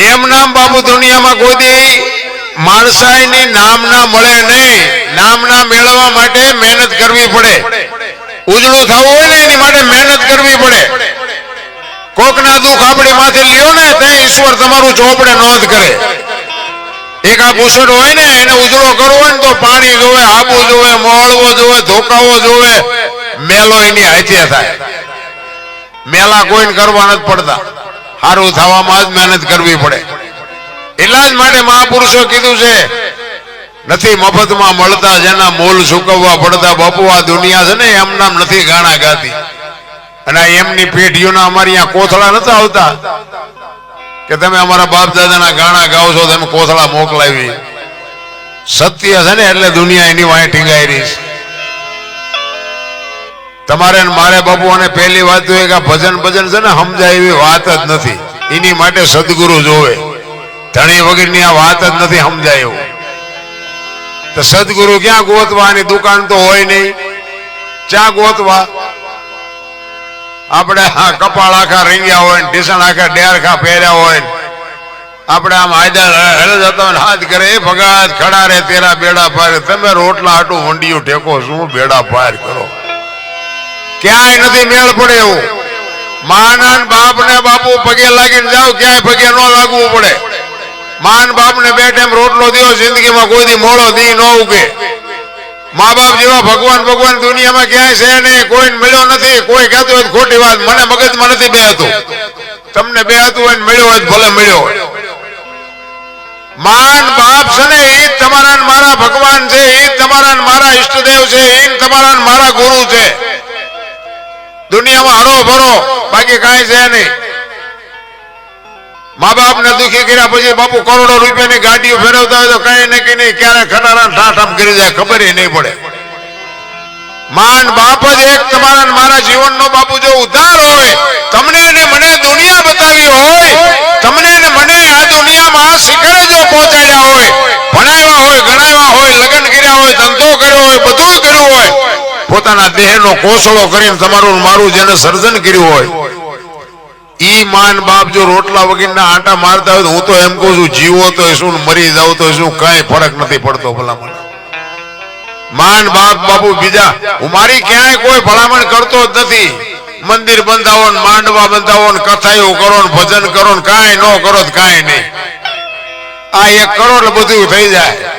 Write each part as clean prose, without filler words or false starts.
એમ નામ બાપુ દુનિયામાં કોઈ દી માણસાઈની નામ ના મળે નહીં. નામ ના મેળવવા માટે મહેનત કરવી પડે. ઉજળું થવું હોય ને એની માટે મહેનત કરવી પડે. કોકના દુઃખ આપણી માથે લ્યો ને તે ઈશ્વર તમારું ચોપડે નોંધ કરે. એક આ ભૂસડ હોય ને એને ઉજળો કરવો હોય ને તો પાણી જોવે, આબુ જોવે, મોળવો જોવે, ધોકાવો જોવે. મેલો એની હાથે થાય. મેલા કોઈને કરવા નથી પડતા. સારું થવામાં જ મહેનત કરવી પડે. એટલા જ માટે મહાપુરુષો કીધું છે નથી મફતમાં મળતા જેના મોલ ચૂકવવા પડતા. બાપુ આ દુનિયા છે ને એમ નામ નથી ગાણા ગાતી. અને એમની પેઢીઓના અમારી અહીંયા કોથળા નથી આવતા કે તમે અમારા બાપ દાદાના ગાણા ગાઓ છો, તમે કોથળા મોકલાવી. સત્ય છે ને એટલે દુનિયા એની વાંહે ટીંગાઈ રહી છે. તમારે મારે બાપુ અને પહેલી વાત તો એક આ ભજન ભજન છે ને સમજાય એવી વાત જ નથી. એની માટે સદગુરુ જોવે. ધણી વગરની આ વાત જ નથી સમજાય એવું. તો સદગુરુ ક્યાં ગોતવા? ની દુકાન તો હોય નહીં. ચા ગોતવા? આપણે કપાળ આખા રીંગ્યા હોય ને ઢીસણ આખા ડેરખા પહેર્યા હોય ને આપણે આમ હાજર જતા હોય હાથ કરે એ ભગાત ખડા રે તેરા બેડા પાર. તમે રોટલા આટું વંડિયું ટેકો શું બેડા પાર કરો? ક્યાંય નથી મેળ પડે એવું. માના બાપ ને બાપુ પગે લાગીને જાવ, ક્યાંય પગે ન લાગવું પડે. માન બાપ ને બે ટાઈમ રોટલો દો. જિંદગીમાં કોઈ દી મોડો દી ન ઉગે. મા બાપ જેવા ભગવાન દુનિયામાં ક્યાંય છે નહીં. કોઈ મળ્યો નથી. કોઈ કહેતું હોય ખોટી વાત, મને મગજમાં નથી બેહતું. તમને બેહતું હોય મળ્યો હોય ભલે મળ્યો હોય. માન બાપ છે ને એ તમારા મારા ભગવાન છે, એ તમારા મારા ઈષ્ટદેવ છે, એ તમારા મારા ગુરુ છે. દુનિયામાં હરો ભરો બાકી કાંઈ છે નહીં. મા બાપ ને દુખી કર્યા પછી બાપુ કરોડો રૂપિયાની ગાડીઓ ફેરવતા હોય તો કઈ ને કઈ નહીં ક્યારે ખટારા ઠાઠામ કરી જાય ખબર નહીં પડે. માન બાપ જ એક તમારા મારા જીવનનો બાપુ જો ઉદ્ધાર હોય, તમને ને મને દુનિયા બતાવી હોય, તમને ને મને આ દુનિયામાં શિખરે જો પહોંચાડ્યા હોય, ભણાવ્યા હોય, ગણાવ્યા હોય, લગ્ન કર્યા હોય, ધંધો કર્યો હોય, બધું કર્યું હોય, પોતાના દેહનો કોસળો કરીને તમારું મારું જેને સર્જન કર્યું હોય, ઈ માન બાપ જો રોટલા વગરના આટા મારતા હોય તો હું તો એમ કહું છું જીવો તો શું મરી જાવ તો શું કઈ ફરક નથી પડતો. ભલામણ માન બાપ બાપુ બીજા હું મારી ક્યાંય કોઈ ભલામણ કરતો જ નથી. મંદિર બંધાવો ને માંડવા બંધાવો ને કથાઓ કરો ને ભજન કરો ને કાંઈ ન કરો તો કાંઈ નહીં. આ એક કરો એટલે બધું થઈ જાય.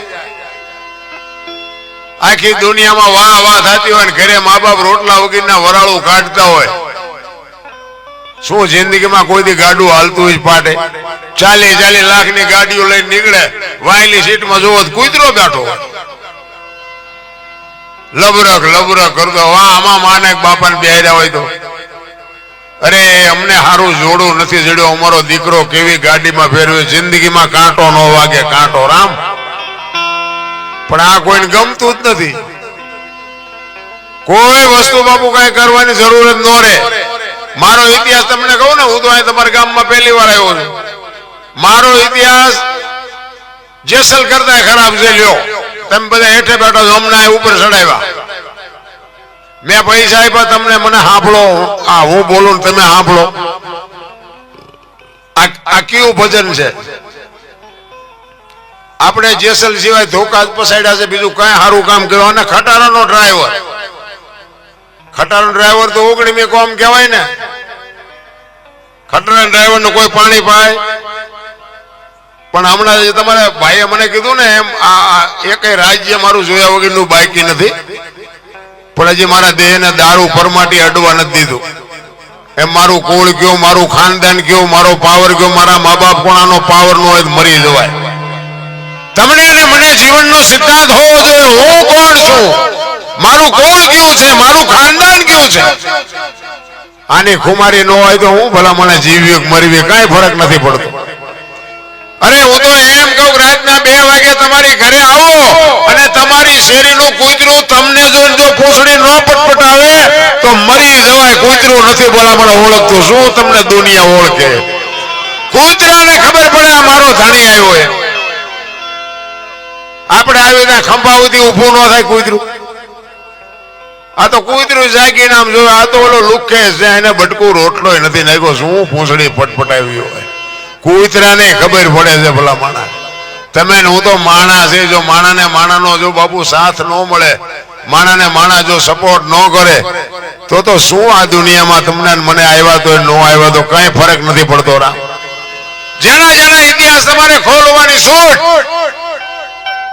આખી દુનિયામાં વાહ વાહ થતી હોય ને ઘરે મા બાપ રોટલા વગરના વરાળું કાઢતા હોય. શું જિંદગીમાં કોઈ દી ગાડું હાલતું જ પાટે? 40 લાખની ગાડીઓ લઈને નીકળે, વાયલી સીટમાં જોવો કૂતરો બેઠો લબરક કરતો. વાહ આમાં માને બાપાને બેહર્યા હોય તો અરે અમને સારું જોડું નથી જડ્યો, અમારો દીકરો કેવી ગાડીમાં ફેરવે, જિંદગીમાં કાંટો ન વાગે કાંટો રામ. પણ આ કોઈને ગમતું જ નથી. કોઈ વસ્તુ બાપુ કઈ કરવાની જરૂર જ ન રહે. મારો ઇતિહાસ તમને કહું ને, હું તો અહીં તમારા ગામમાં પહેલી વાર આવ્યો છું. મારો ઇતિહાસ જેસલ કરતા ખરાબ છે. લ્યો તમે બધા હેઠે બેઠો છો, હમણાં ઉપર ચડાવ્યા. મેં પૈસા આપ્યા તમને, મને સાંભળો. આ હું બોલું ને તમે સાંભળો. આ કેવું ભજન છે? આપણે જેસલ સિવાય ધોકા જ પસાડ્યા છે, બીજું કઈ સારું કામ કર્યું. અને ખટારાનો ડ્રાઈવર, ખટારાનો ડ્રાઈવર તો 19મી કોમ કહેવાય ને. ખટારાના ડ્રાઈવર નું કોઈ પાણી પાય. પણ હમણાં તમારા ભાઈએ મને કીધું ને એમ આ એકેય રાજ્ય મારું જોયા વગરનું બાકી નથી. પણ હજી મારા દેહને દારૂ પરમાટી અડવા નથી દીધું. એમ મારું કુળ કયો, મારું ખાનદાન કયો, મારો પાવર કયો, મારા મા બાપ કોણાનો પાવર નો હોય મરી જવાય. તમને ને મને જીવનનો સિદ્ધાંત હોવો જોઈએ. હું કોણ છું, મારું કોણ કેવું છે, મારું ખાનદાન કેવું છે. આની ખુમારી ન હોય તો હું ભલા મને જીવ્યું મરવી કઈ ફરક નથી પડતો. અરે હું તો એમ કહું રાતના 2 વાગે તમારી ઘરે આવો અને તમારી શેરીનું કૂતરું તમને જોઈને જો પૂંછડી ન પટપટાવે તો મરી જવાય. કૂતરું નથી ભલા મને ઓળખતું, શું તમને દુનિયા ઓળખે? કૂતરાને ખબર પડે આ મારો ધણી આવ્યો એમ. આપણે આવીને ખંભા સુધી ઊભું ન થાય કૂતરું. આ તો કૂતરું જાગીને આમ જોયું. આ તો ઓલો લુખે છે, એને બટકું રોટલો નથી નાખ્યો, શું પૂંછડી પટપટાવી હોય. કૂતરાને ખબર પડે છે ભલા માણા. તમે ને હું તો માણા છે, જો માણાને માણાનો જો બાપુ સાથ ન મળે, માણાને માણા જો સપોર્ટ ન કરે તો શું આ દુનિયામાં તમને મને આવ્યા તો ન આવ્યા તો કઈ ફરક નથી પડતો. રામ જેના જેના ઇતિહાસ તમારે ખોલવાની છૂટ.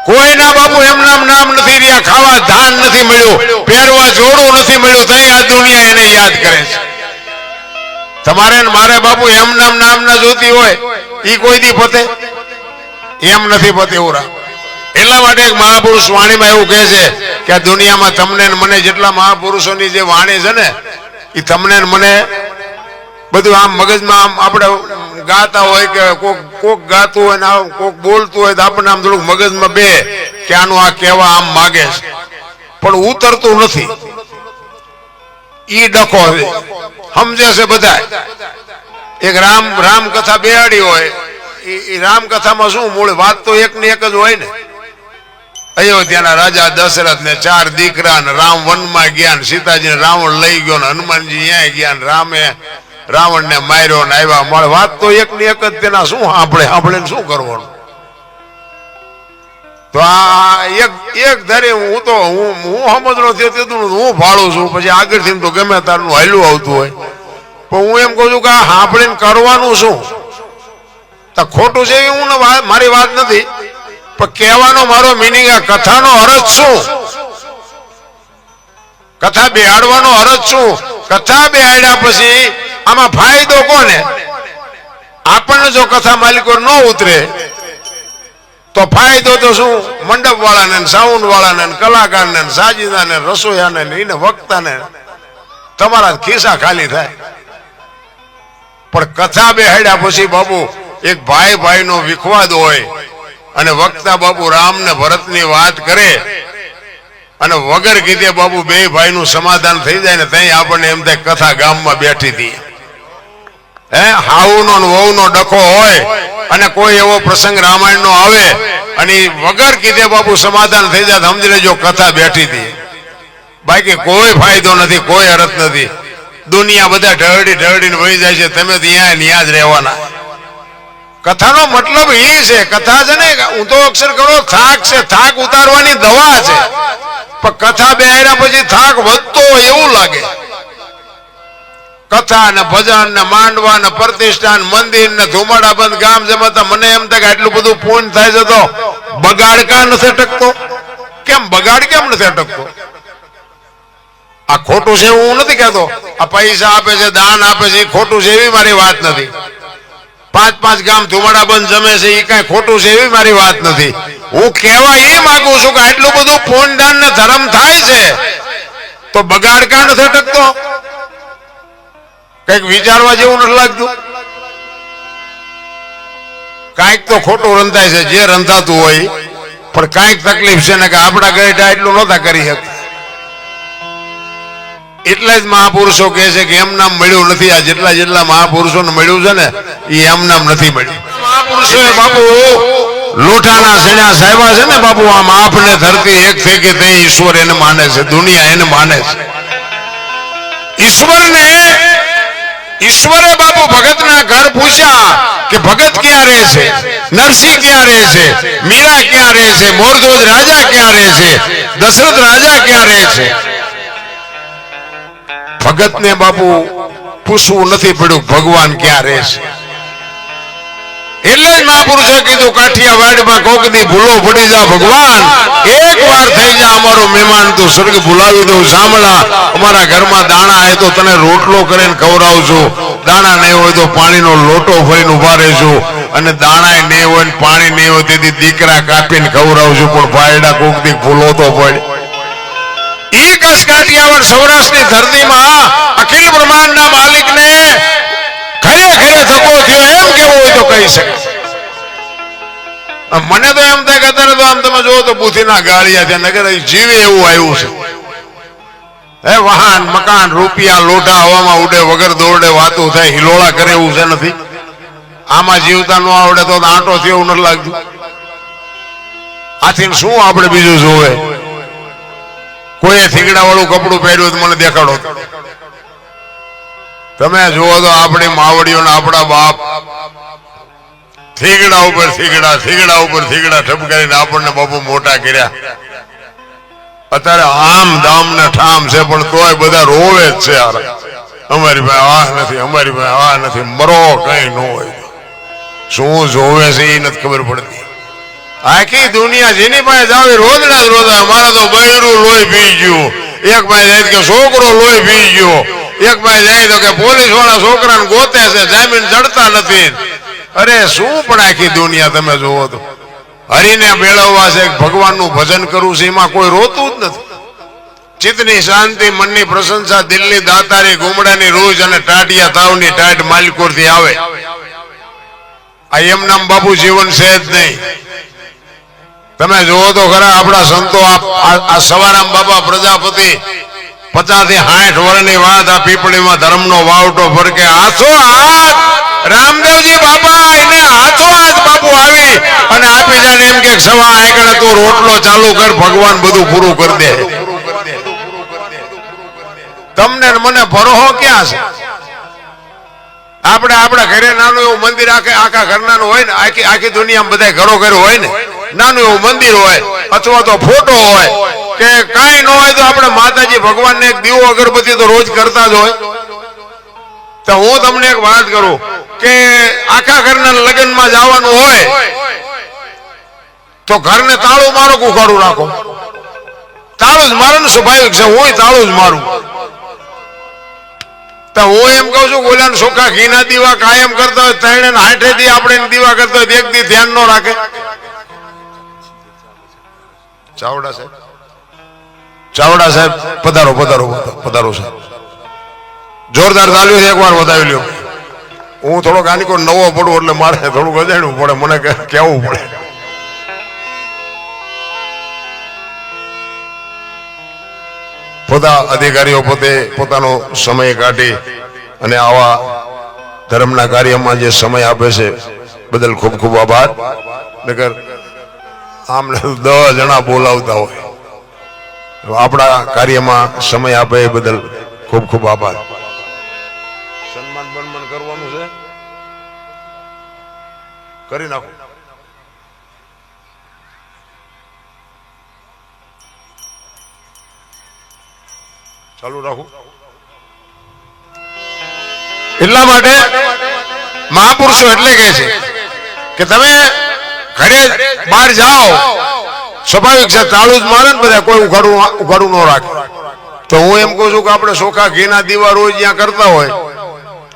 કોઈના બાપુ એમના નામ નથી રહ્યા, ખાવા ધાન નથી મળ્યું, પહેરવા જોડું નથી મળ્યું, તઈ આ દુનિયા એને યાદ કરે છે. તમારે મારે બાપુ એમના નામ ના જોતી હોય ઈ કોઈ દી પતે એમ નથી પતે. એવું રામ એટલા માટે એક મહાપુરુષ વાણીમાં એવું કહે છે કે આ દુનિયામાં તમને મને જેટલા મહાપુરુષોની જે વાણી છે ને એ તમને મને બધું આમ મગજમાં આમ આપણે ગાતા હોય કે કોક ગાતું હોય ને કોક બોલતું હોય તો આપણને આમ થોડુંક મગજમાં બે કે આનું આ કહેવા આમ માગે છે, પણ ઉતરતું નથી. ઈ ડખો છે, સમજે છે બધા. એક રામ કથા બેહાડી હોય, એ રામ કથામાં શું મૂળ વાત તો એક ને એક જ હોય ને. અયોધ્યાના રાજા દશરથ ને 4 દીકરા ને રામ વનમાં ગયા, સીતાજીને રાવણ લઈ ગયો ને હનુમાનજી ત્યાં ગયા, રામે રાવણ ને માર્યો ને આવ્યા મળે. વાત તો એક ની એક જ. તેના શું આપણે શું કરવાનું? તો આ એક ધારે હું સમજનો થયો હું ફાળું છું, પછી આગળથી તો ગમે તારનું હાલ્યું આવતું હોય, પણ હું એમ કહું છું કે આ સાંભળીને કરવાનું શું? તો ખોટું છે હું મારી વાત નથી, પણ કહેવાનો મારો મિનિંગ આ કથાનો અર્થ શું? કથા બેહાડવાનો અર્થ શું? કથા બેહાડ્યા પછી આમાં ફાયદો કોને? આપણને જો કથા માલિકો ન ઉતરે તો ફાયદો તો શું? મંડપ વાળાને, સાઉન્ડ વાળાને, કલાકારને, સાજીદાને, રસોયાને, એને વક્તાને, તમારા ખિસ્સા ખાલી થાય. પણ કથા બેહાડ્યા પછી બાપુ એક ભાઈ ભાઈ નો વિખવાદ હોય અને વક્તા બાપુ રામ ને ભરત ની વાત કરે અને વગર કીધે બાપુ બે ભાઈ નું સમાધાન થઈ જાય ને ત્યાં આપણને એમ થાય કથા ગામમાં બેઠી હતી. હાઉનો વહુનો ડખો હોય અને કોઈ એવો પ્રસંગ રામાયણ નો આવે અને વગર કીધે બાપુ સમાધાન થઈ જાય, સમજી લેજો કથા બેઠી હતી. બાકી કોઈ ફાયદો નથી, કોઈ અર્થ નથી. દુનિયા બધા ઢળડીને વહી જાય છે, તમે ત્યાં જ રહેવાના. કથાનો મતલબ એ છે, કથા છે ને હું તો અક્ષર કરો થાક છે, થાક ઉતારવાની દવા છે. પણ કથા બેહાડ્યા પછી થાક વધતો હોય એવું લાગે. કથા ને ભજન ને માંડવા ને પ્રતિષ્ઠા ને મંદિર ને ધુમાડા બંધ ગામ જમાતા મને એમ થાય કે આટલું બધું પૂર્ણ થાય છે તો બગાડ કા નથી અટકતો? કેમ બગાડ કેમ નથી અટકતો? આ ખોટું છે હું નથી કહેતો. આ પૈસા આપે છે, દાન આપે છે, એ ખોટું છે એવી મારી વાત નથી. 5 ગામ ધુમાડા બંધ જમે છે એ કઈ ખોટું છે એવી મારી વાત નથી. હું કહેવા એ માંગુ છું કે આટલું બધું પૂર્ણ દાન ને ધર્મ થાય છે તો બગાડ કા નથી અટકતો? કઈક વિચારવા જેવું નથી લાગતું? કઈક તો ખોટું રંધાય છે, જે રંધાતું હોય, પણ કઈક તકલીફ છે ને કે આપણા ગયેટા એટલું નહોતા કરી શકતા. એટલે જ મહાપુરુષો કહે છે કે એમ નામ મળ્યું નથી. આ જેટલા મહાપુરુષોને મળ્યું છે ને એ એમ નામ નથી મળ્યું. મહાપુરુષોએ બાપુ લોઠાના સણ્યા સાહેબા છે ને બાપુ, આમ આપને ધરતી એક થઈ કે તે ઈશ્વર એને માને છે, દુનિયા એને માને છે. ઈશ્વરે બાપુ ભગતના ઘર પૂછ્યા કે ભગત ક્યાં રહે છે, નરસિંહ ક્યાં રહે છે, મીરા ક્યાં રહે છે, મોરધોજ રાજા ક્યાં રહે છે, દશરથ રાજા ક્યાં રહે છે? ભગત ને બાપુ પૂછવું નથી પડ્યું ભગવાન ક્યાં રહે છે. એટલે જ મહાપુરુષે કીધું કાઠિયાવાડમાં કોક દી ભૂલો પડી જા ભગવાન, એક વાર થઈ જા અમારો મહેમાન, તું સ્વર્ગ ભૂલાવી દઉં. સાંભળા, અમારા ઘરમાં દાણા હોય તો તને રોટલો કરીને ખવડાવશું, દાણા નહીં હોય તો પાણીનો લોટો ભરીને ઉભા રહીશું, અને દાણા નહીં હોય ને પાણી નહીં હોય તેથી દીકરા કાપીને ખવડાવશું. પણ ભાઈડા કોક દી ભૂલો તો પડે. ઈ કચ્છ કાઠિયાવાડ સૌરાષ્ટ્રની ધરતીમાં અખિલ બ્રહ્માંડના માલિકને ઘરે ધક્કો થયો એમ કેવું હોય તો કહી શકે. મને તો એમ થાય કે અત્યારે તો આમ તમે જોવો તો બુથીના ગાળિયા છે, નગર જીવે એવું આવ્યું છે. વાહન મકાન રૂપિયા લોટા હવામાં ઉડે, વગર દોડે વાતું થાય, હિલોળા કરે એવું છે નથી. આમાં જીવતા ન આવડે તો આંટો થયો એવું નથી લાગતું. આથી શું આપણે બીજું જોવે? કોઈએ થીગડા વાળું કપડું પહેર્યું તો મને દેખાડો. તમે જુઓ તો આપણી માવડીઓને આપણા બાપ થીગડા ઉપર થીગડા થીગડા ઉપર થીગડા ઠપકારીને આપણને બાપુ મોટા કર્યા. અત્યારે આમ દામ ને ઠામ છે પણ તોય બધા રોવે જ છે. યાર અમારી પાસે આ નથી, અમારી પાસે આ નથી. મરો કઈ ન હોય. શું જોવે છે એ નથી ખબર પડતી. આખી દુનિયા જેની પાસે જાવ રોજના જ રોજ મારે તો બૈરું લોહી પી ગયું, એક પાસે જાય કે છોકરો લોહી પી ગયો, એક પાસે જાય તો કે પોલીસ વાળા છોકરાને ગોતે છે, જામીન ચડતા નથી. અરે શું પણ આખી દુનિયા તમે જોવો તો હરીને મેળવવા છે, ભગવાનનું ભજન કરવું છે, એમાં કોઈ રોતું જ નથી. ચિત્તની શાંતિ, મનની પ્રશંસા, દિલની દાતારી, ગુમડાની રૂજ અને ટાટિયા તાવની ટાટ માલિકોરથી આવે. આ એમ નામ બાપુ જીવન છે જ નહીં. તમે જોવો તો ખરા આપણા સંતો આ સવારામ બાબા પ્રજાપતિ 50 થી 60 વર્ષની વાત આ પીપળીમાં ધર્મનો વાવટો ફરકે હાથો હાથ રામદેવજી બાપા એને હાથો હાથ બાપુ આવી અને આપી જાય એમ કે સવા આંગણે તું રોટલો ચાલુ કર, ભગવાન બધું પૂરું કરી દે. તમને મને ભરોહો ક્યાં છે? આપણે આપણા ઘરે નાનું એવું મંદિર આખા ઘરના હોય ને, આખી દુનિયામાં બધા ઘરો ઘર હોય ને, નાનું એવું મંદિર હોય અથવા તો ફોટો હોય કે કાંઈ ન હોય તો આપણે માતાજી ભગવાનને એક દીવો અગરબત્તી તો રોજ કરતા જ હોય. તો હું તમને એક વાત કરું કે આખા ઘરના લગ્નમાં જવાનું હોય તો ઘરને તાળું મારો કે ઉઘાડું રાખો? તાળું જ મારો ને, સ્વાભાવિક છે. હું તાળું જ મારું. તો હું એમ કઉ છું ઓલાને સોખા ઘીના દીવા કાયમ કરતા હોય, 3 ને 8 દી આપણે દીવા કરતા હોય, એક દી ધ્યાન ન રાખે. ચાવડા સાહેબ, ચાવડા સાહેબ પધારો પધારો પધારો સાહેબ. જોરદાર ચાલ્યું છે, એકવાર વધાવી લ્યો. હું થોડોક આની કોઈ નવો પડું એટલે મારે થોડુંક અજાણવું પડે, મને કહેવું પડે. પોતા અધિકારીઓ પોતે પોતાનો સમય કાઢી અને આવા ધર્મના કાર્યમાં જે સમય આપે છે બદલ ખૂબ ખૂબ આભાર. નગર આમને 10 જણા બોલાવતા હોય, આપણા કાર્યમાં સમય આપે એ બદલ ખૂબ ખૂબ આભાર. સન્માન બન્માન કરવાનું છે, કરી નાખો. ચાલુ રાખું. એટલા માટે મહાપુરુષો એટલે કહે છે કે તમે ઘરે બહાર જાઓ, સ્વાભાવિક છે તાળું જ મારે ને બધા, કોઈ ઉઘાડું ન રાખે. તો હું એમ કહું છું કે આપણે સોખા ઘીના દીવા રોજ જ્યાં કરતા હોય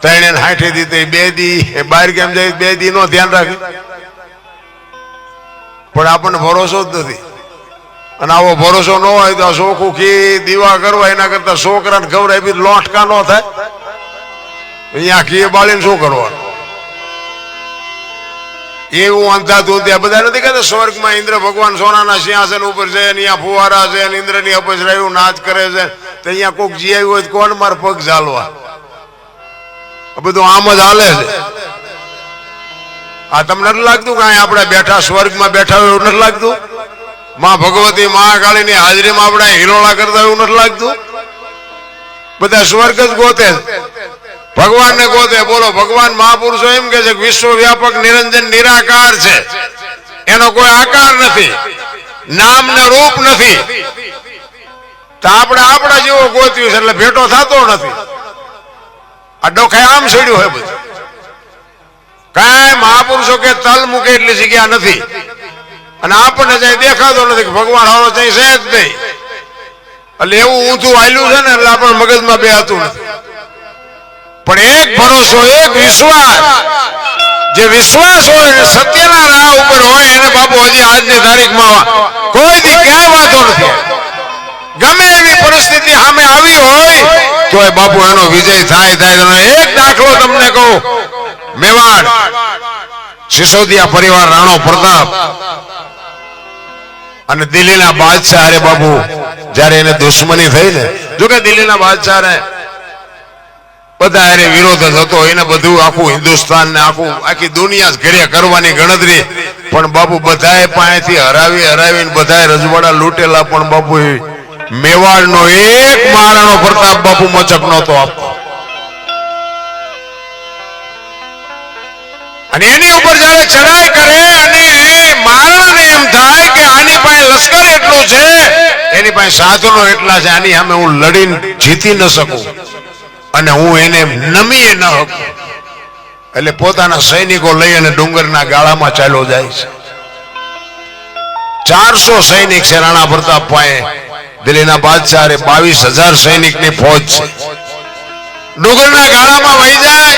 3 ને 60 દી 2 દી બહાર કેમ જાય 2 દી નો ધ્યાન રાખે, પણ આપણને ભરોસો જ નથી. અને આવો ભરોસો ન હોય તો સોખું ઘી દીવા કરવા એના કરતા છોકરાને ખવડાવી લોટકા ન થાય. અહીંયા ઘી બાળીને શું કરવાનું? એવું અંધાતું ત્યાં બધા નથી કહેતા સ્વર્ગમાં ઇન્દ્ર ભગવાન સોનાના સિંહાસન ઉપર છે, અહીંયા ફુવારા છે, ઇન્દ્રની અપસરાયું નાચ કરે છે. તો અહીંયા કોઈક જી આવ્યું હોય કોણ માર પગ ઝાલવા? બધું આમ જ હાલે છે. આ તમને નથી લાગતું કે અહીંયા આપણે બેઠા સ્વર્ગમાં બેઠા હોય એવું નથી લાગતું? માં ભગવતી મહાકાળી ની હાજરીમાં આપણે હિલોળા કરતા એવું નથી લાગતું? બધા સ્વર્ગ જ ગોતે, ભગવાન ને ગોતે. બોલો, ભગવાન મહાપુરુષો એમ કે છે કે વિશ્વ વ્યાપક નિરંજન નિરાકાર છે, એનો કોઈ આકાર નથી, નામ ને રૂપ નથી. તો આપણે આપણા જેવો ગોત્યું છે એટલે ભેટો થતો નથી. આ ડોખે આમ છેડ્યું હોય બધું. કાંઈ મહાપુરુષો કે તલ મૂકે એટલી જગ્યા નથી. અને આપણને જાય દેખાતો નથી કે ભગવાન હારો જાય છે જ નહીં. એટલે એવું ઊંધું હાલ્યું છે ને એટલે આપણને મગજમાં બે હતું નથી. પણ એક ભરોસો, એક વિશ્વાસ, જે વિશ્વાસ હોય ને સત્યના રાહ ઉપર હોય એને બાપુ હજી આજની તારીખમાં કોઈ દી ક્યાંય વાંધો નથી. ગમે એવી પરિસ્થિતિ સામે આવી હોય તો બાપુ એનો વિજય થાય. એક દાખલો તમને કહું, મેવાડ સિસોદિયા પરિવાર રાણો પ્રતાપ અને દિલ્હીના બાદશાહ અરે બાપુ જયારે એને દુશ્મની થઈ ને, જોકે દિલ્હીના બાદશાહ ને બધા એને વિરોધ જ હતો, એને બધું આખું હિન્દુસ્તાન ને આખી દુનિયા ઘરે કરવાની ગણતરી, પણ બાપુ બધાએ પાસેથી હરાવીને બધાએ રજવાડા લૂંટેલા, પણ બાપુ મેવાડ નો એક મહારાણો પ્રતાપ બાપુ મચક નહોતો આપતો. અને એની ઉપર જયારે ચડાઈ કરે અને મારણને એમ થાય કે આની પાસે લશ્કર એટલું છે, એની પાસે સાધનો એટલા છે, આની સામે હું લડીને જીતી ન શકું અને હું એને નમી ન શકું, એટલે પોતાના સૈનિકો લઈ અને ડુંગરના ગાળામાં ચાલ્યો જાય છે. 400 સૈનિક છે રાણા પ્રતાપ પાસે. દિલ્હીના બાદશાહ 22,000 સૈનિકની ફોજ છે. ડુંગરના ગાળામાં વહી જાય.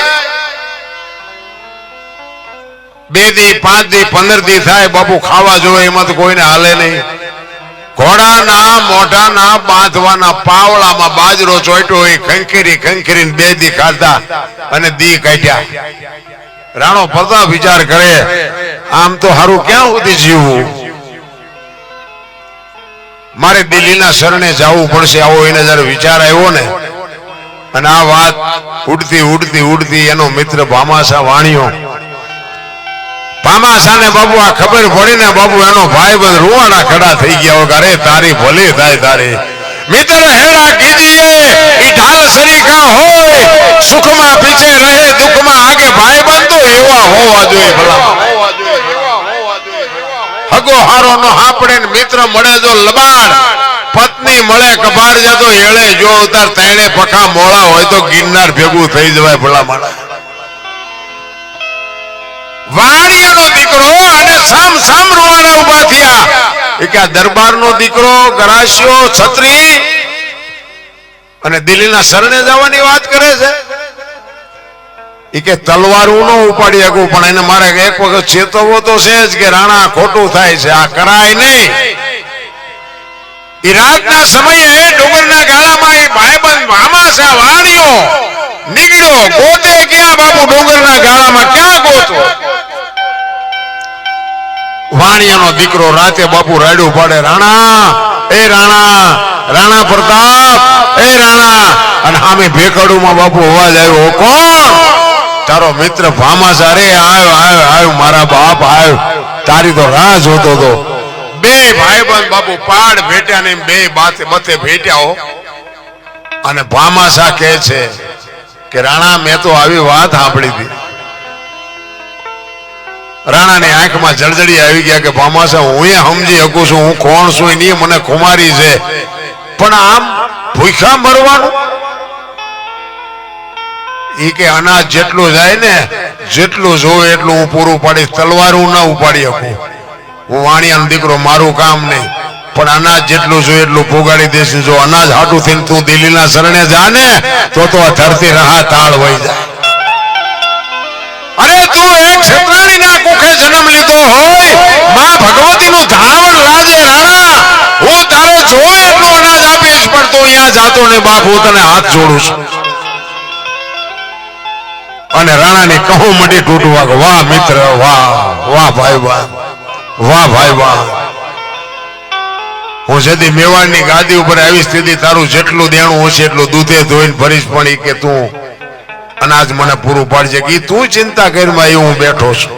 2 દી 5 દી 15 દી થાય, બાપુ ખાવા જોવે એમાં તો કોઈને હાલે નહીં. ઘોડાના મોઢાના બાંધવાના પાવળામાં બાજરો ચોટ્યો હોય, ખંખેરી ખંખેરીને 2 દી ખાધા અને દી કાઢ્યા. રાણો પ્રતાપ વિચાર કરે, આમ તો હારું ક્યાં સુધી જીવવું, મારે દિલ્હીના શરણે જવું પડશે. આવો એને જયારે વિચાર આવ્યો ને, અને આ વાત ઉડતી ઉડતી ઉડતી એનો મિત્ર ભામાશા વાણિયો, ભામાશાને બાબુ આ ખબર પડી ને બાબુ એનો ભાઈ બંધ રૂવાડા ખડા થઈ ગયા. અરે તારી ભલે થાય તારી મિત્ર હેરા કીજીએ ઈ ઢાલ સરીખા હોય, સુખમાં પીછે રહે દુઃખમાં આગે ભાઈ બંધ તો એવા હોવા જોઈએ. ભલા હગો હારો નો હાપડે ને મિત્ર મળે જો લબાડ, પત્ની મળે કબાડ જતો એળે જો ઉતાર તૈણે પખા મોળા હોય તો ગિરનાર ભેગું થઈ જવાય. ભલા માણસ વાણિયાનો દીકરો અને સામ સામ રૂવાડા ઉભા થયા. એ કે દરબારનો દીકરો ગરાસિયો છત્રી અને દિલ્હીના શરણે જવાની વાત કરે છે. એ કે તલવારું ન ઉપાડી શકું, પણ એને મારે એક વખત ચેતવવો તો છે જ કે રાણા ખોટું થાય છે, આ કરાય નહીં. એ રાતના સમયે ડુંગરના ગાળામાં એ ભાઈબંધ ભામાશા વાણિયો નીકળ્યો. ગોતે ક્યાં બાપુ? ડુંગરના ગાળામાં ક્યાં ગોતો? વાણિયાનો દીકરો રાતે બાપુ રાડ્યું પાડે, રાણા એ રાણા, રાણા પ્રતાપ એ રાણા. અને સામે ભેખડુમાં બાપુ અવાજ આવ્યો, કોણ? તારો મિત્ર ભામાશા. રે આવ્યો આવ્યો આવ્યો મારા બાપ આવ્યો, તારી તો રાહ જોતો હતો. 2 ભાઈબંધ બાપુ પાડ ભેટ્યા ને 2 બતે ભેટ્યા હો. અને ભામાશા કહે છે કે રાણા મેં તો આવી વાત સાંભળી હતી. રાણાની આંખમાં જળજડી આવી ગયા કે ભામાશા હું સમજી શકું છું હું કોણ છું, એની મને ખુમારી છે, પણ આમ ભૂખા મરવાનું? એ કે અનાજ જેટલું જાય ને જેટલું જોવે એટલું હું પૂરું પાડીશ, તલવાર હું ના ઉપાડી શકું. હું વાણિયાનો દીકરો, મારું કામ નહીં, પણ અનાજ જેટલું જોઈએ એટલું પોગાડી દઈશ. જો અનાજ હાટું થઈને તું દિલ્હીના શરણે જા ને તો આ ધરતી રહા તાળ વહી જાય. અરે તું એક ક્ષત્રાણીના કુખે જન્મ લીધો હોય, માં ભગવતીનું ધાવણ લાજે રાણા, હું તારો જોવે એટલું અનાજ આપીશ, પણ તું અહીંયા જાતો ને બાપ, હું તને હાથ જોડું છું. અને રાણાની કહું મંડી તૂટવા, વાહ મિત્ર વાહ, વાહ ભાઈ વાહ, વાહ ભાઈ વાહ. હું જદી મેવાડની ગાદી ઉપર આવી સ્થિતિ, તારું જેટલું દેણું હશે એટલું દૂધે ધોઈને ભરીશ, પણ ઈ કે તું અનાજ મને પૂરું પાડજે, કે તું ચિંતા કરીમાં એ હું બેઠો છું.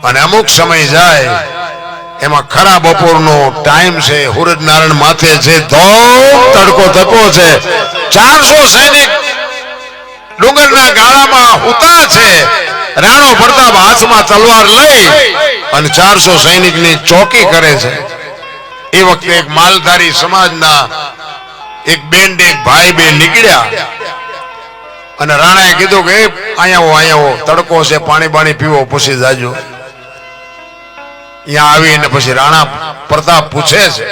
અને અમુક સમય જાય એમાં ખરા બપોરનો ટાઈમ છે, સૂરજ નારાયણ માથે છે, ધોમ તડકો તપો છે, 400 સૈનિક ડુંગરના ગાળામાં ઉતા છે. રાણો પ્રતાપ હાથમાં તલવાર લઈ અને 400 સૈનિકની ચોકી કરે છે. એ વખતે એક માલધારી સમાજના એક બેન એક ભાઈ બે નીકળ્યા અને રાણાએ કીધું કે અહીંયા તડકો છે, પાણી બાણી પીવો પછી જાજો. અહીંયા આવીને પછી રાણા પ્રતાપ પૂછે છે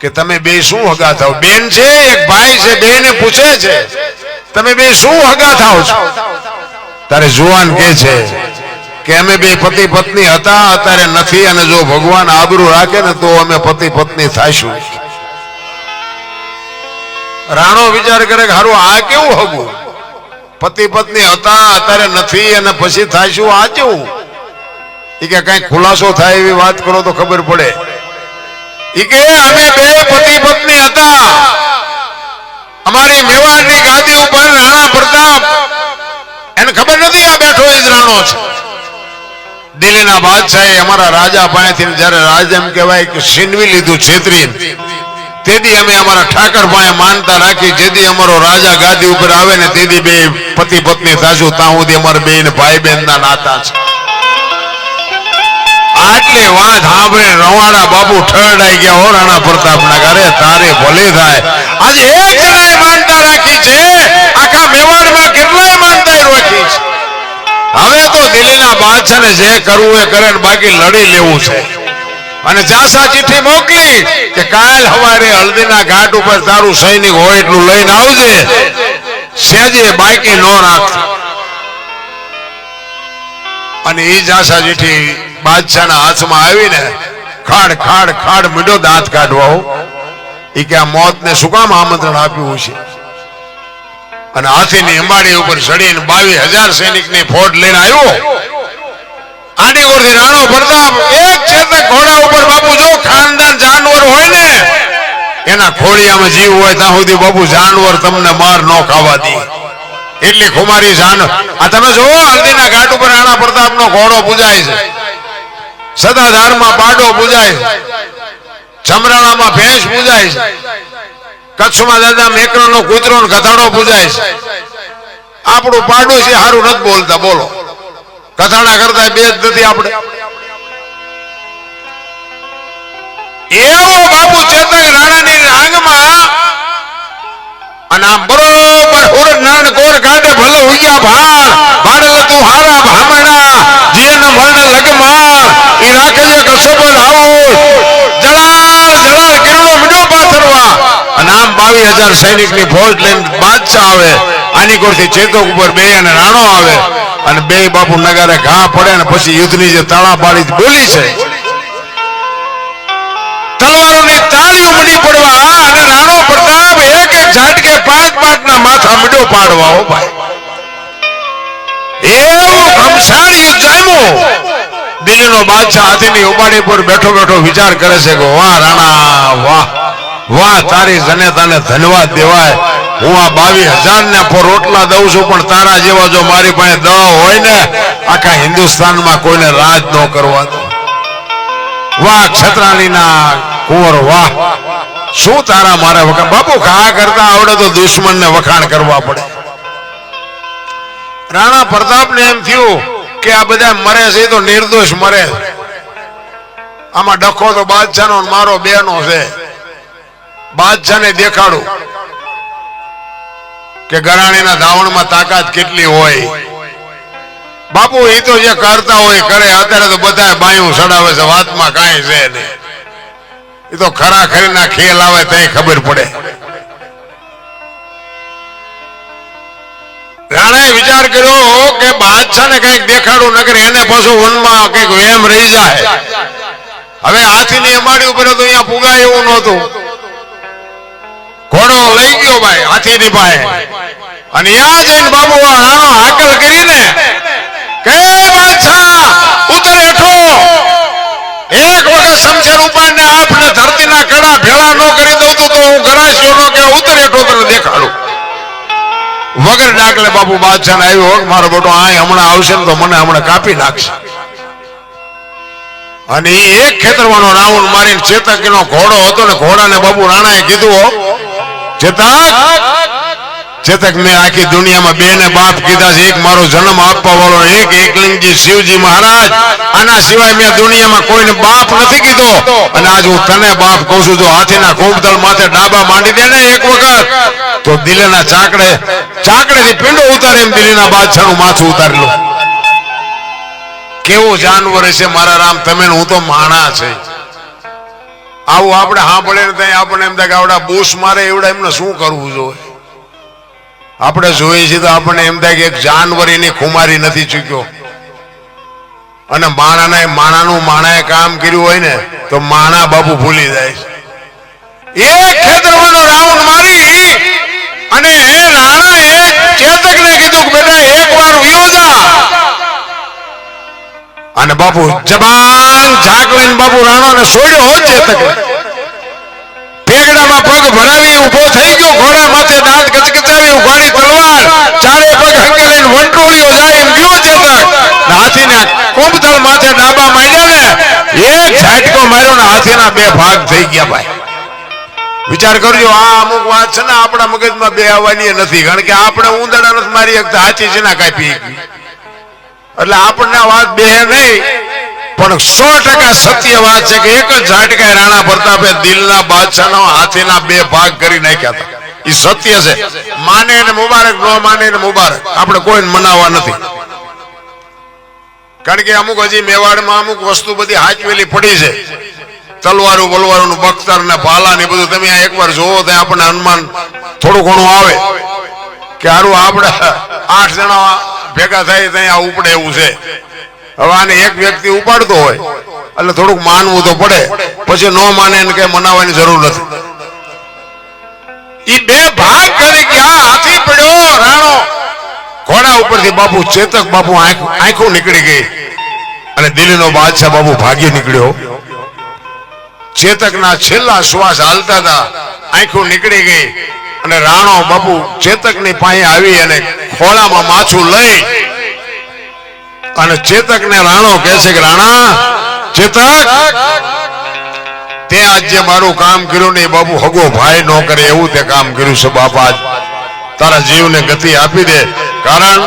કે તમે બે શું હગા થાવ? બેન છે એક ભાઈ છે, બેને પૂછે છે તમે બે શું હગા થાવ છો? તારે જુવાન કે છે કે અમે બે પતિ પત્ની હતા, અત્યારે નથી, અને જો ભગવાન આબરૂ રાખે ને તો અમે પતિ પત્ની થાશું. રાણો વિચાર કરે કે હારું આ કેવું હગું? પતિ પત્ની હતા, અત્યારે નથી, અને પછી થાશું, આ કેવું? એ કે કઈ ખુલાસો થાય એવી વાત કરો તો ખબર પડે. એ કે અમે બે પતિ પત્ની હતા, અમારી મેવાડની ગાદી ઉપર રાણા પ્રતાપ, એને ખબર નથી આ બેઠો એ જ રાણો છે. દિલ્હીના બાદશાહે અમારા રાજા પાસેથી જયારે રાજ એમ કહેવાય કે છીનવી લીધું, છેતરી તેથી અમે અમારા ઠાકર પાસે માનતા રાખી, જેથી અમારો રાજા ગાદી ઉપર આવે ને તેથી બે પતિ પત્ની થાશું, ત્યાં સુધી અમારા બે ને ભાઈ બહેન ના નાતા છે. આટલી વાત સાંભળે રવાડા બાપુ ઠરડાઈ ગયા. હો રાણા પ્રતાપના ઘરે તારે ભલે થાય. આજે એક જણાએ માનતા રાખી છે, આખા મેવાડમાં કેટલાય માનતા રાખી છે. હવે તો દિલ્હીના બાદશાહને જે કરવું એ કરે, બાકી લડી લેવું છે. અને જાસા ચિઠ્ઠી મોકલી કે કાલ સવારે હલ્દીના ઘાટ ઉપર તારું સૈનિક હોય એટલું લઈને આવજે, સેજે બાકી નો રાખ. અને એ જાસા ચિઠ્ઠી બાદશાહના હાથમાં આવીને ખાડ ખાડ ખાડ મીઠો દાંત કાઢવા. એ કે આ મોતને શું કામ આમંત્રણ આપ્યું છે? અને હાથીની અંબાડી ઉપર ચડીને 22,000 સૈનિકની ફોજ લઈને આવ્યો. આડી ઓરથી રાણો પ્રતાપ એક ચેતક ઘોડા ઉપર બાપુ જો ખાનદાન જાનવર હોય ને એના ખોળિયામાં જીવ હોય ત્યાં સુધી બાપુ જાનવર તમને માર ન ખાવા દે. એટલી ખુમારી જાન. આ તમે જોવો હલ્દીના ઘાટ ઉપર રાણા પ્રતાપનો ઘોડો પૂજાય છે, સદાધારમાં પાડો પૂજાય છે, ચમરાણામાં ભેંસ પૂજાય છે, કચ્છમાં દાદા મેકરણનો કૂતરો ને ગધાડો પૂજાય છે. આપણું પાડો છે સારું નથી બોલતા, બોલો કથાણા કરતા બે જ નથી આપણે. એવો બાપુ ચેતક રાણાની આંગમાં અને આમ બરોબર હુર નાન કોર કાઢે ભલે ઉગ્યા ભાર ભાડે તું હારા ભામણા જીન મળને લગમાં ઈ રાખજે કસબલ આવું જળાર જળાર કિરણો મીઠો પાથરવા. અને આમ 22,000 સૈનિકની ફોજ લઈને બાદશાહ આવે. આની કોરથી ચેતક ઉપર બે અને રાણો આવે અને બે બાપુ નગારે ઘા પડે ને પછી યુદ્ધની જે તાળા પાડી બોલી છે, તલવારોની તાળીઓ મડી પડવા અને રાણો પ્રતાપ એક એક ઝાટકે 5-5 ના માથા મીડો પાડવા. હો ભાઈ, એવું ઘમસાણ યુદ્ધ જામ્યું. દિલ્હીનો બાદશાહ હાથીની ઉપાડી પર બેઠો બેઠો વિચાર કરે છે કે વાહ રાણા વાહ વાહ, તારી જનેતાને ધન્યવાદ દેવાય. હું આ 22,000 ને રોટલા દઉં છું, પણ તારા જેવા જો મારી પાસે 10 હોય ને આખા હિન્દુસ્તાનમાં કોઈને રાજ ન કરવા દો. વાહ છત્રાલીના કુંવર વાહ, શું તારા મારે વખાણ. બાપુ ઘા કરતા આવડે તો દુશ્મનને વખાણ કરવા પડે. રાણા પ્રતાપને એમ થયું કે આ બધા મરે છે તો નિર્દોષ મરે, આમાં ડખો તો બાદશાહનો મારો બેનો છે. બાદશાહને દેખાડું કે ગરાણીના ધાવણમાં તાકાત કેટલી હોય. બાપુ એ તો જે કરતા હોય કરે. અત્યારે તો બધા બાયું સડાવે છે, વાતમાં કાંઈ છે નહીં. એ તો ખરા ખરીના ખેલ આવે તો ખબર પડે. રાણાએ વિચાર કર્યો કે બાદશાહને કઈક દેખાડું નકર એને પાછું વનમાં કઈક વેમ રહી જાય. હવે હાથીની અંબાડી ઉપર તો અહીંયા પુગાય એવું નહોતું. ઘોડો લઈ ગયો ભાઈ હાથીની પાસે અને ત્યાં જઈને બાબુ રાણો હાકલ કરીને કે બાદશાહ ઉતર હેઠો. એક વખત શમશેર ઉપાડને આપને ધરતીના કડા ભેળા ન કરી દઉં તો હું ગરાસ્યો નો કે ઉતર હેઠો તને દેખાડું. વગર ડાકલે બાપુ બાદશાહને આવ્યો, મારો બેટો આ હમણાં આવશે ને તો મને હમણાં કાપી નાખશે. અને એ એક ખેતરવાનો રાઉન્ડ મારીને ચેતકનો ઘોડો હતો ને ઘોડાને બાપુ રાણાએ કીધું, ચેતક મેં આખી દુનિયામાં બે ને બાપ કીધા છે, એક મારો જન્મ આપવા વાળો એક એકલિંગજી શિવજી મહારાજ. આના સિવાય મેં દુનિયામાં કોઈને બાપ નથી કીધો. અને આજ હું તને બાપ કહું છું, જો હાથીના કુંભતલ માથે ડાબા માંડી દે ને એક વખત તો દિલ્હીના ચાકડેથી પીંડો ઉતારે એમ દિલ્હીના બાદશાહનું માથું ઉતારી લો. કેવું જાનવર છે મારા રામ તમે, હું તો માણા છે. આવું આપણે સાંભળે ને ત્યાં આપણને એમ થાય કે આવડા બૂસ મારે એવડા એમને શું કરવું જોઈએ. આપણે જોઈએ છીએ તો આપણને એમ થાય કે એક જાનવર એની ખુમારી નથી ચૂક્યો. અને માણાનું માણાએ કામ કર્યું હોય ને તો માણા બાપુ ભૂલી જાય છે. એક ખેતરવાનો રાઉન્ડ મારી અને રાણાએ ચેતકને કીધું કે બેટા એકવાર વિયો જા. અને બાપુ જબાન ઝાક લઈને બાપુ રાણાને છોડ્યો. ચેતક પેગડામાં પગ ભરાવી ઉભો થઈ ગયો, ઘોડા માથે દાંત કચકચાવી ઉઘાડી તલવાર, ચારે પગ હંકેલીને વંટોળિયો જાય એમ ગયો ચેતક. હાથીના કુંભતળ માથે ડાબા માંડ્યા ને એક ઝાટકો માર્યો ને હાથીના બે ભાગ થઈ ગયા ભાઈ. વિચાર કરજો આ અમુક વાત છે ને આપણા મગજમાં બે આવવાની નથી, કારણ કે આપણે ઊંધડા નથી મારી શકતા, સાચી છે ના કાપી, એટલે આપણને વાત બે નહીં, પણ 100% સત્ય વાત છે કે એક જ ઝાટકાએ રાણા પ્રતાપે દિલના બાદશાહનો હાથીના બે ભાગ કરી નાખ્યા હતા. એ સત્ય છે, માને એને મુબારક, ન માને એને મુબારક, આપણે કોઈને મનાવવા નથી. કારણ કે અમુક હજી મેવાડમાં અમુક વસ્તુ બધી હાચવેલી પડી છે, તલવારું બલવારું બખ્તર ને ભાલા ને બધું. તમે આ એકવાર જોવો તો આપણને અનુમાન થોડું ઘણું આવે કે હારું આપણે 8 જણા ભેગા થાય ત્યાં ઉપડે એવું છે. હવે આને એક વ્યક્તિ ઉપાડતો હોય એટલે થોડુંક માનવું તો પડે, પછી ન માને એને કઈ મનાવવાની જરૂર નથી. ઈ બે ભાગ કરી ગયા, હાથી પડ્યો રાણો, ઘોડા ઉપરથી બાપુ ચેતક બાપુ આંખો નીકળી ગઈ અને દિલ્હીનો બાદશાહ બાપુ ભાગી નીકળ્યો. ચેતકના છેલ્લા શ્વાસ હાલતા હતા, આંખો નીકળી ગઈ અને રાણો બાપુ ચેતકની પાસે આવી અને ખોળામાં માછું લઈ અને ચેતકને રાણો કહે છે કે રાણા ચેતક, તે આજ જે મારું કામ કર્યું ને બાપુ હગો ભાઈ નો કરે એવું તે કામ કર્યું છે બાપા, તારા જીવને ગતિ આપી દે, કારણ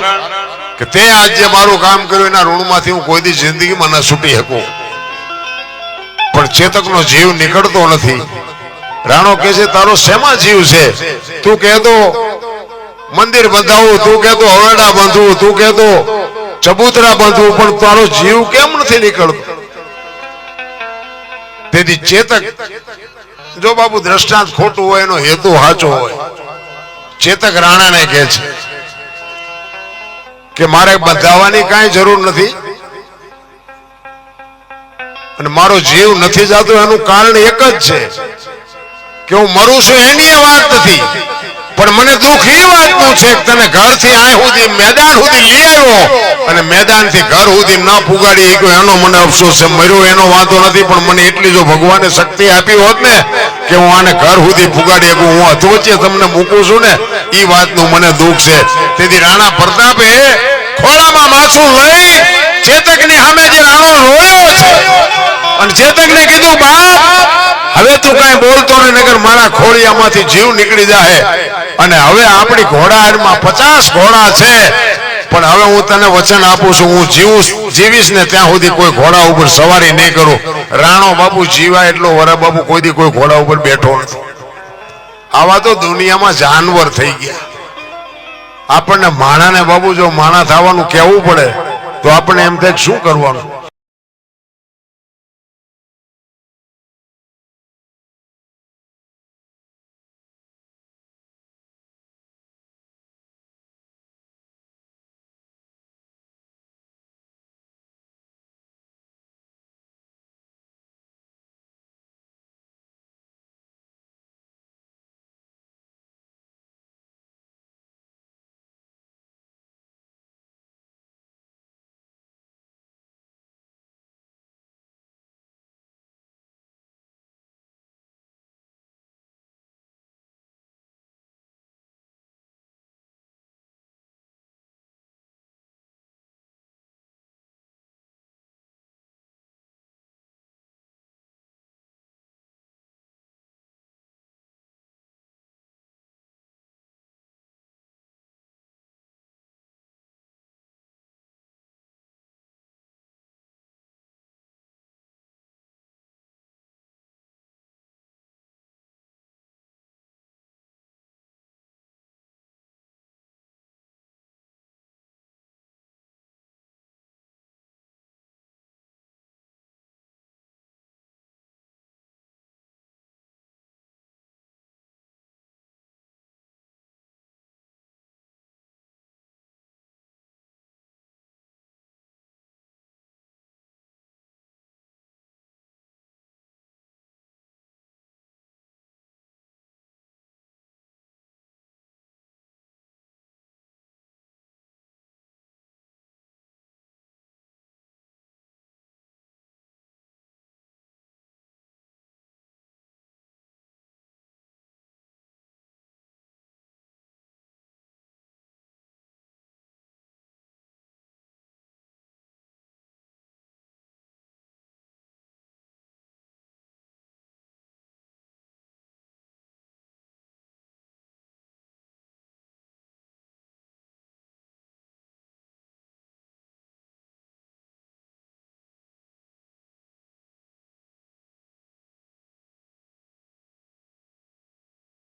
કે તે આજ જે મારું કામ કર્યું એના ઋણમાંથી હું કોઈ દી જિંદગીમાં ન છૂટી શકું. પણ ચેતકનો જીવ નીકળતો નથી. રાણો કહે છે તારો શેમાં જીવ છે? તું કહેતો મંદિર બંધાવું, તું કહેતો હવેડા બાંધવું, તું કહેતો ચબૂતરા બાંધવું, પણ તારો જીવ કેમ નથી નીકળતો? તેથી ચેતક, જો બાબુ દ્રષ્ટાંત ખોટું હોય એનો હેતુ સાચો હોય, ચેતક રાણાને કહે છે કે મારે બંધાવવાની કાંઈ જરૂર નથી અને મારો જીવ નથી જતો એનું કારણ એક જ છે કે હું મરું છું એની વાત નથી, પણ મને દુઃખ એ વાતનું છે કે તને ઘરથી આ સુધી મેદાન સુધી લઈ આવ્યો અને મેદાનથી ઘર સુધી ન પુગાડી ગયો, એનો મને અફસોસ છે. મર્યો એનો વાંધો નથી, પણ મને એટલી જો ભગવાને શક્તિ આપી હોત ને કે હું આને ઘર સુધી પુગાડી શકું, હું અધવચ્ચે તમને મૂકું છું ને, એ વાતનું મને દુઃખ છે. તેથી રાણા પ્રતાપે ખોળામાં માથું લઈ ચેતકની સામે જે રાણો રોયો છે અને ચેતકને કીધું બાપ હવે તું કઈ બોલતો નહીં, નગર મારા ખોળિયામાંથી જીવ નીકળી જાય અને હવે આપણી ઘોડામાં 50 ઘોડા છે, પણ હવે હું તને વચન આપું છું હું જીવીશ ને ત્યાં સુધી કોઈ ઘોડા ઉપર સવારી નહીં કરું. રાણો બાપુ જીવા એટલો વરા બાપુ કોઈ દી કોઈ ઘોડા ઉપર બેઠો નથી. આવા તો દુનિયામાં જાનવર થઈ ગયા. આપણને માણાને બાબુ જો માણા થવાનું કહેવું પડે તો આપણે એમ થાય શું કરવાનું.